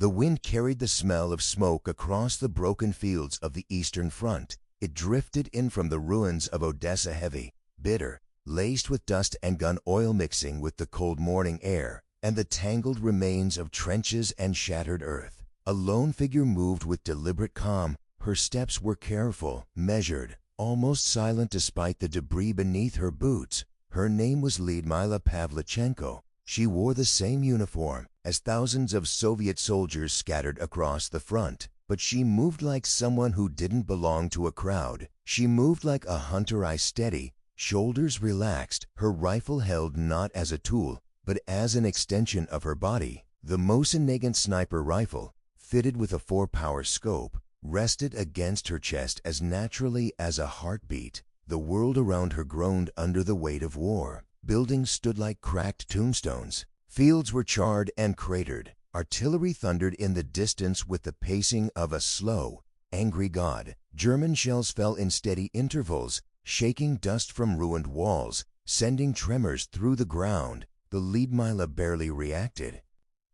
The wind carried the smell of smoke across the broken fields of the Eastern Front. It drifted in from the ruins of Odessa, heavy, bitter, laced with dust and gun oil, mixing with the cold morning air and the tangled remains of trenches and shattered earth. A lone figure moved with deliberate calm. Her steps were careful, measured, almost silent despite the debris beneath her boots. Her name was Lyudmila Pavlichenko. She wore the same uniform as thousands of Soviet soldiers scattered across the front. But she moved like someone who didn't belong to a crowd. She moved like a hunter, eyes steady, shoulders relaxed, her rifle held not as a tool, but as an extension of her body. The Mosin Nagant sniper rifle, fitted with a 4-power scope, rested against her chest as naturally as a heartbeat. The world around her groaned under the weight of war. Buildings stood like cracked tombstones. Fields were charred and cratered. Artillery thundered in the distance with the pacing of a slow, angry god. German shells fell in steady intervals, shaking dust from ruined walls, sending tremors through the ground. The Lyudmila barely reacted.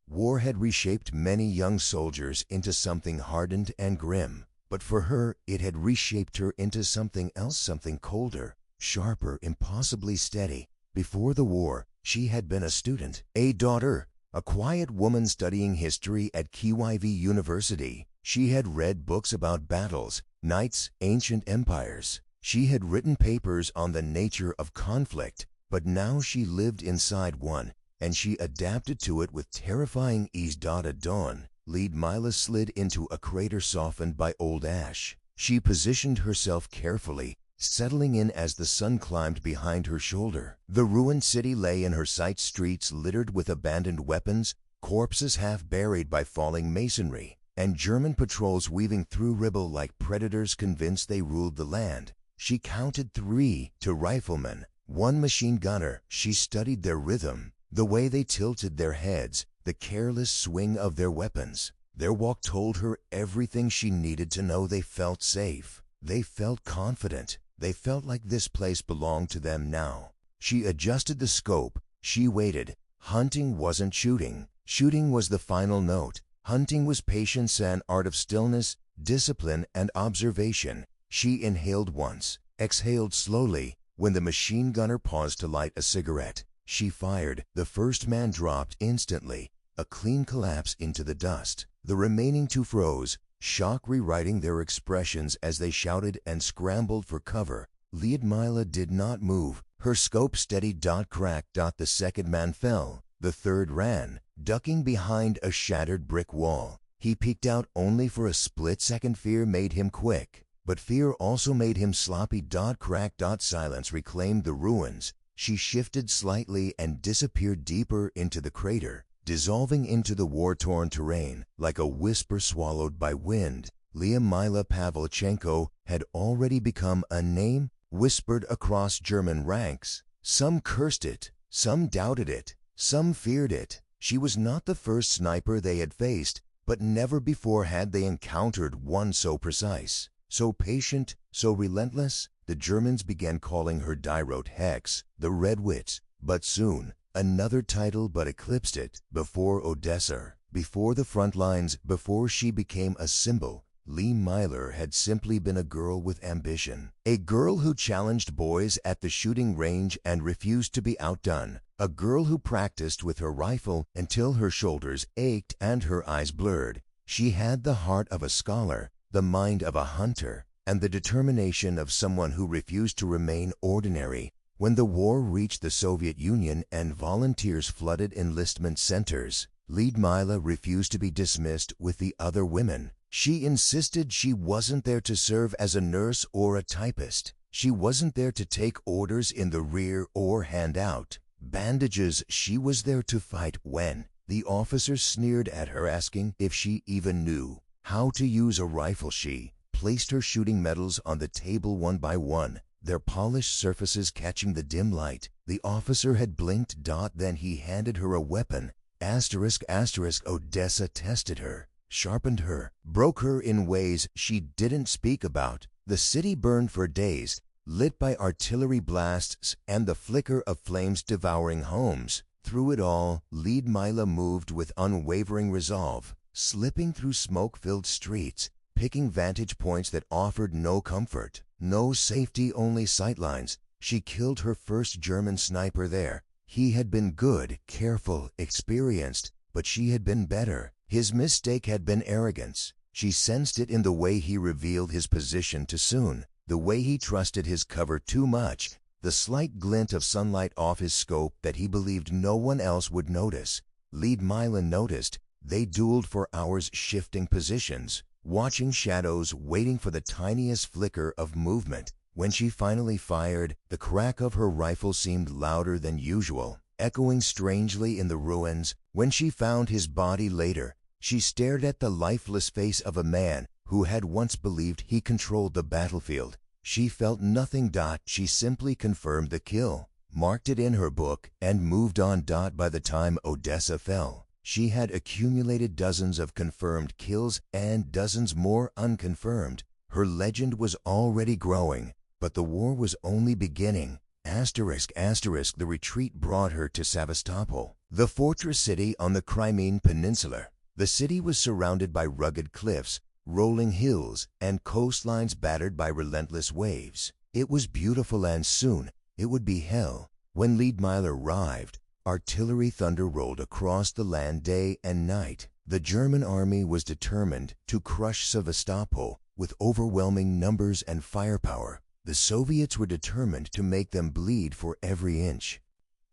War had reshaped many young soldiers into something hardened and grim, but for her it had reshaped her into something else, something colder, sharper, impossibly steady. Before the war, she had been a student, a daughter, a quiet woman studying history at Kyiv University. She had read books about battles, knights, ancient empires. She had written papers on the nature of conflict, but now she lived inside one, and she adapted to it with terrifying ease. At dawn, Lyudmila slid into a crater softened by old ash. She positioned herself carefully, settling in as the sun climbed behind her shoulder. The ruined city lay in her sight, streets littered with abandoned weapons, corpses half buried by falling masonry, and German patrols weaving through rubble like predators convinced they ruled the land. She counted 3 to riflemen, 1 machine gunner. She studied their rhythm, the way they tilted their heads, the careless swing of their weapons. Their walk told her everything she needed to know. They felt safe. They felt confident. They felt like this place belonged to them now. She adjusted the scope. She waited. Hunting wasn't shooting. Shooting was the final note. Hunting was patience, an art of stillness, discipline, and observation. She inhaled once, exhaled slowly. When the machine gunner paused to light a cigarette, she fired. The first man dropped instantly, a clean collapse into the dust. The remaining 2 froze, shock rewriting their expressions as they shouted and scrambled for cover. Lyudmila did not move. Her scope steadied. Crack. The second man fell. The third ran, ducking behind a shattered brick wall. He peeked out only for a split second. Fear made him quick, but fear also made him sloppy. Crack. Silence reclaimed the ruins. She shifted slightly and disappeared deeper into the crater, dissolving into the war-torn terrain like a whisper swallowed by wind. Lyudmila Pavlichenko had already become a name whispered across German ranks. Some cursed it, some doubted it, some feared it. She was not the first sniper they had faced, but never before had they encountered one so precise, so patient, so relentless. The Germans began calling her Die Rote Hex, the Red Witch, but soon another title but eclipsed it. Before Odessa, before the front lines, before she became a symbol, Lyudmila had simply been a girl with ambition. A girl who challenged boys at the shooting range and refused to be outdone. A girl who practiced with her rifle until her shoulders ached and her eyes blurred. She had the heart of a scholar, the mind of a hunter, and the determination of someone who refused to remain ordinary. When the war reached the Soviet Union and volunteers flooded enlistment centers, Lyudmila refused to be dismissed with the other women. She insisted she wasn't there to serve as a nurse or a typist. She wasn't there to take orders in the rear or hand out bandages. She was there to fight. When the officers sneered at her, asking if she even knew how to use a rifle, she placed her shooting medals on the table one by one, their polished surfaces catching the dim light. The officer had blinked. Then he handed her a weapon. Odessa tested her, sharpened her, broke her in ways she didn't speak about. The city burned for days, lit by artillery blasts and the flicker of flames devouring homes. Through it all, Lyudmila moved with unwavering resolve. slipping through smoke-filled streets, picking vantage points that offered no comfort, no safety, only sightlines. She killed her first German sniper there. He had been good, careful, experienced, but she had been better. His mistake had been arrogance. She sensed it in the way he revealed his position too soon, the way he trusted his cover too much, the slight glint of sunlight off his scope that he believed no one else would notice. Lyudmila noticed. They dueled for hours, shifting positions, watching shadows, waiting for the tiniest flicker of movement. When she finally fired, the crack of her rifle seemed louder than usual, echoing strangely in the ruins. When she found his body later, she stared at the lifeless face of a man who had once believed he controlled the battlefield. She felt nothing. She simply confirmed the kill, marked it in her book, and moved on. By the time Odessa fell, she had accumulated dozens of confirmed kills and dozens more unconfirmed. Her legend was already growing, but the war was only beginning. The retreat brought her to Sevastopol, the fortress city on the Crimean Peninsula. The city was surrounded by rugged cliffs, rolling hills, and coastlines battered by relentless waves. It was beautiful, and soon it would be hell. When Lyudmila arrived, artillery thunder rolled across the land day and night. The German army was determined to crush Sevastopol with overwhelming numbers and firepower. The Soviets were determined to make them bleed for every inch.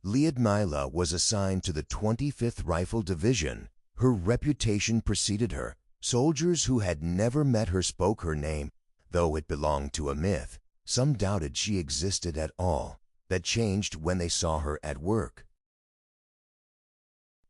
Lyudmila was assigned to the 25th Rifle Division. Her reputation preceded her. Soldiers who had never met her spoke her name, though it belonged to a myth. Some doubted she existed at all. That changed when they saw her at work.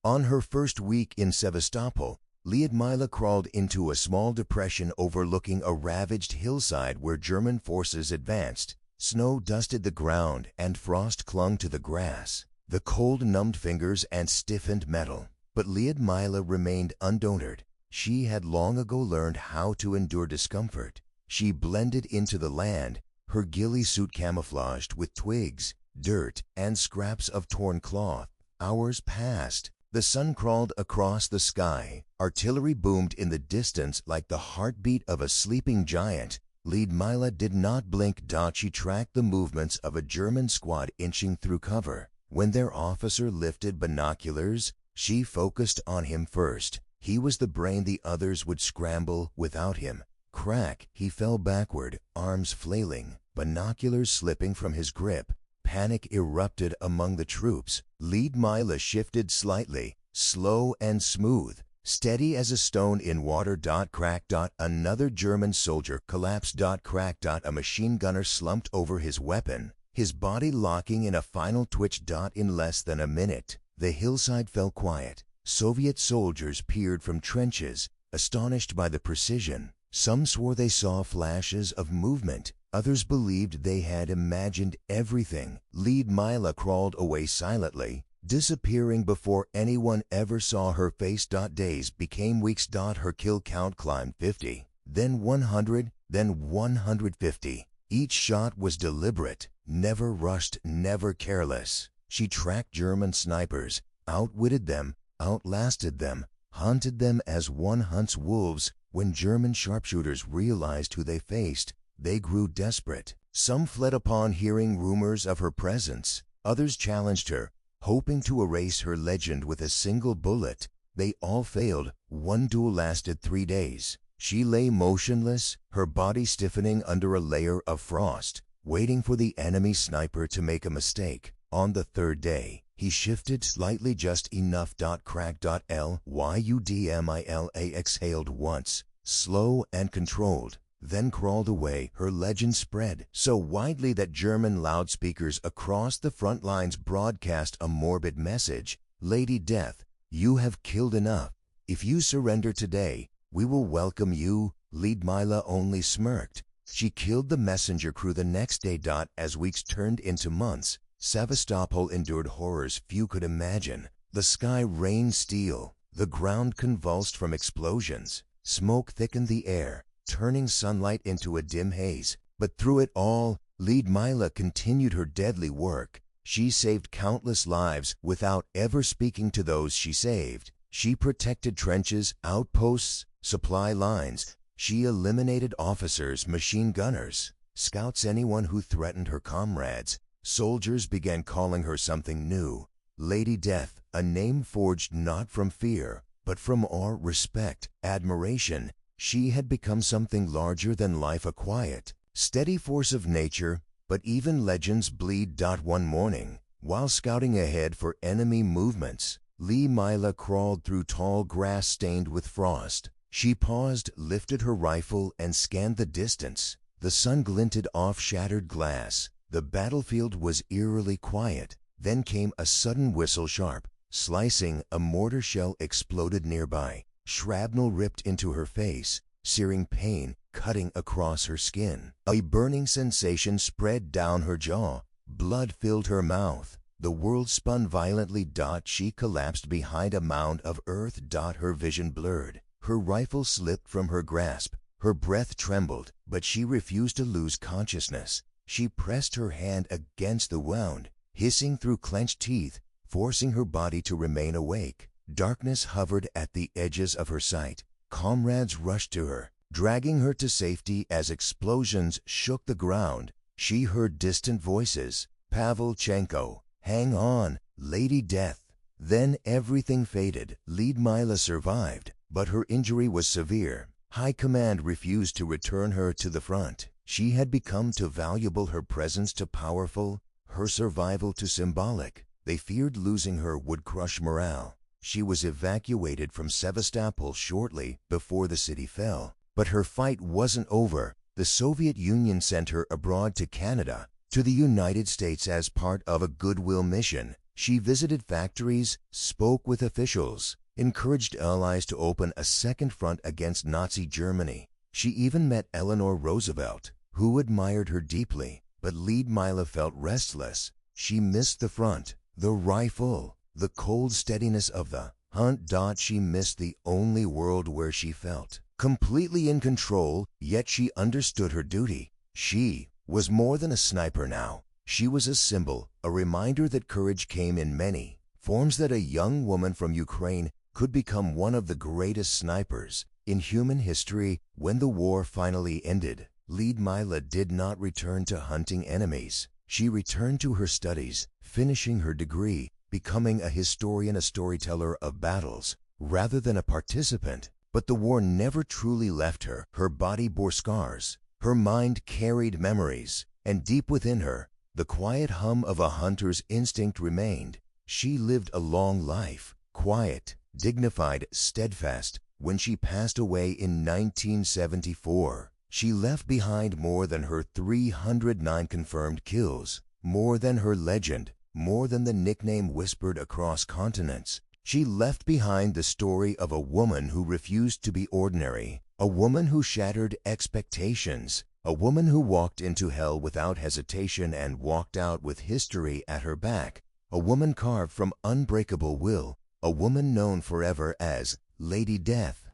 On her first week in Sevastopol, Lyudmila crawled into a small depression overlooking a ravaged hillside where German forces advanced. Snow dusted the ground and frost clung to the grass. The cold numbed fingers and stiffened metal. But Lyudmila remained undaunted. She had long ago learned how to endure discomfort. She blended into the land, her ghillie suit camouflaged with twigs, dirt, and scraps of torn cloth. Hours passed. The sun crawled across the sky. Artillery boomed in the distance like the heartbeat of a sleeping giant. Lyudmila did not blink. She tracked the movements of a German squad inching through cover. When their officer lifted binoculars, she focused on him first. He was the brain. The others would scramble without him. Crack! He fell backward, arms flailing, binoculars slipping from his grip. Panic erupted among the troops. Lyudmila shifted slightly, slow and smooth, steady as a stone in water. Crack! Another German soldier collapsed. Crack! A machine gunner slumped over his weapon, his body locking in a final twitch. In less than a minute, the hillside fell quiet. Soviet soldiers peered from trenches, astonished by the precision. Some swore they saw flashes of movement. Others believed they had imagined everything. Lyudmila crawled away silently, disappearing before anyone ever saw her face. Days became weeks. Her kill count climbed 50, then 100, then 150. Each shot was deliberate, never rushed, never careless. She tracked German snipers, outwitted them, outlasted them, hunted them as one hunts wolves. When German sharpshooters realized who they faced, they grew desperate. Some fled upon hearing rumors of her presence. Others challenged her, hoping to erase her legend with a single bullet. They all failed. One duel lasted 3 days. She lay motionless, her body stiffening under a layer of frost, waiting for the enemy sniper to make a mistake. On the third day, he shifted slightly, just enough. Crack! Lyudmila exhaled once, slow and controlled, then crawled away. Her legend spread so widely that German loudspeakers across the front lines broadcast a morbid message: Lady Death, you have killed enough. If you surrender today, we will welcome you. Lyudmila only smirked. She killed the messenger crew the next day. As weeks turned into months, Sevastopol endured horrors few could imagine. The sky rained steel, the ground convulsed from explosions, smoke thickened the air, turning sunlight into a dim haze. But through it all, Lyudmila continued her deadly work. She saved countless lives without ever speaking to those she saved. She protected trenches, outposts, supply lines. She eliminated officers, machine gunners, scouts, anyone who threatened her comrades. Soldiers began calling her something new. Lady Death, a name forged not from fear, but from awe, respect, admiration. She had become something larger than life, a quiet, steady force of nature. But even legends bleed. One morning, while scouting ahead for enemy movements, Lyudmila crawled through tall grass stained with frost. She paused, lifted her rifle, and scanned the distance. The sun glinted off shattered glass. The battlefield was eerily quiet. Then came a sudden whistle, sharp, slicing. A mortar shell exploded nearby. Shrapnel ripped into her face, searing pain cutting across her skin. A burning sensation spread down her jaw. Blood filled her mouth. The world spun violently. She collapsed behind a mound of earth. Her vision blurred. Her rifle slipped from her grasp. Her breath trembled, but she refused to lose consciousness. She pressed her hand against the wound, hissing through clenched teeth, forcing her body to remain awake. Darkness hovered at the edges of her sight. Comrades rushed to her, dragging her to safety as explosions shook the ground. She heard distant voices. Pavlichenko, hang on, Lady Death. Then everything faded. Lyudmila survived, but her injury was severe. High command refused to return her to the front. She had become too valuable, her presence too powerful, her survival too symbolic. They feared losing her would crush morale. She was evacuated from Sevastopol shortly before the city fell. But her fight wasn't over. The Soviet Union sent her abroad to Canada, to the United States as part of a goodwill mission. She visited factories, spoke with officials, encouraged allies to open a second front against Nazi Germany. She even met Eleanor Roosevelt, who admired her deeply. But Lyudmila felt restless. She missed the front, the rifle, the cold steadiness of the hunt. She missed the only world where she felt completely in control, yet she understood her duty. She was more than a sniper now. She was a symbol, a reminder that courage came in many forms, that a young woman from Ukraine could become one of the greatest snipers in human history. When the war finally ended, Lyudmila did not return to hunting enemies. She returned to her studies, finishing her degree, becoming a historian, a storyteller of battles, rather than a participant. But the war never truly left her. Her body bore scars. Her mind carried memories. And deep within her, the quiet hum of a hunter's instinct remained. She lived a long life, quiet, dignified, steadfast. When she passed away in 1974, she left behind more than her 309 confirmed kills, more than her legend, more than the nickname whispered across continents. She left behind the story of a woman who refused to be ordinary, a woman who shattered expectations, a woman who walked into hell without hesitation and walked out with history at her back, a woman carved from unbreakable will, a woman known forever as Lady Death.